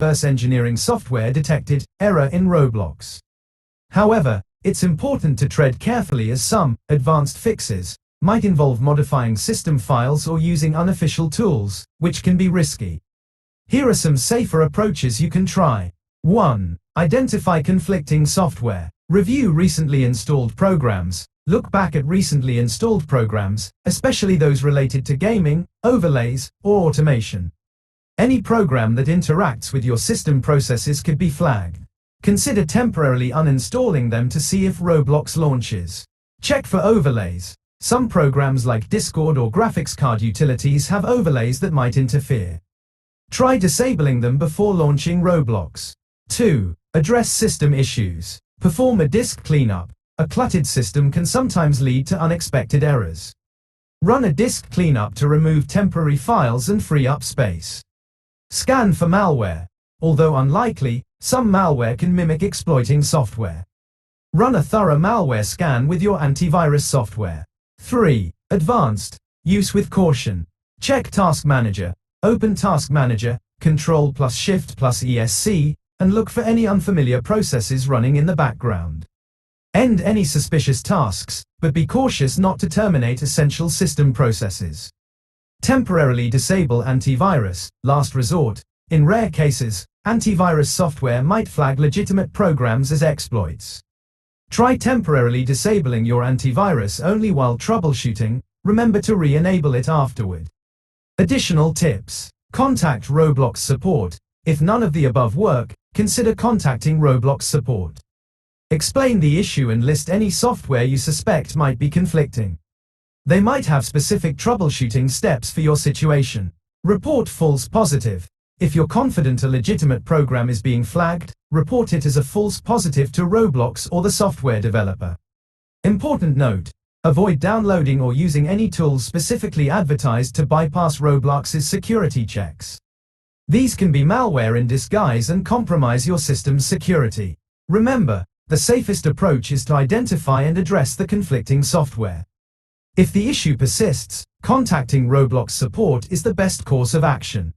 reverse engineering software detected error in Roblox. However, it's important to tread carefully as some advanced fixes might involve modifying system files or using unofficial tools, which can be risky. Here are some safer approaches you can try. 1. Identify conflicting software. Review recently installed programs. Look back at recently installed programs, especially those related to gaming, overlays, or automation. Any program that interacts with your system processes could be flagged. Consider temporarily uninstalling them to see if Roblox launches. Check for overlays. Some programs like Discord or graphics card utilities have overlays that might interfere. Try disabling them before launching Roblox. 2. Address system issues. Perform a disk cleanup. A cluttered system can sometimes lead to unexpected errors. Run a disk cleanup to remove temporary files and free up space. Scan for malware. Although unlikely, some malware can mimic exploiting software. Run a thorough malware scan with your antivirus software. 3. Advanced use with caution. Check Task Manager. Open Task Manager, Ctrl+Shift+ESC, and look for any unfamiliar processes running in the background. End any suspicious tasks, but be cautious not to terminate essential system processes. Temporarily disable antivirus, last resort. In rare cases, antivirus software might flag legitimate programs as exploits. Try temporarily disabling your antivirus only while troubleshooting. Remember to re-enable it afterward. Additional tips. Contact Roblox support. If none of the above work, consider contacting Roblox support. Explain the issue and list any software you suspect might be conflicting. They might have specific troubleshooting steps for your situation. Report false positive. If you're confident a legitimate program is being flagged, report it as a false positive to Roblox or the software developer. Important note: avoid downloading or using any tools specifically advertised to bypass Roblox's security checks. These can be malware in disguise and compromise your system's security. Remember, the safest approach is to identify and address the conflicting software. If the issue persists, contacting Roblox support is the best course of action.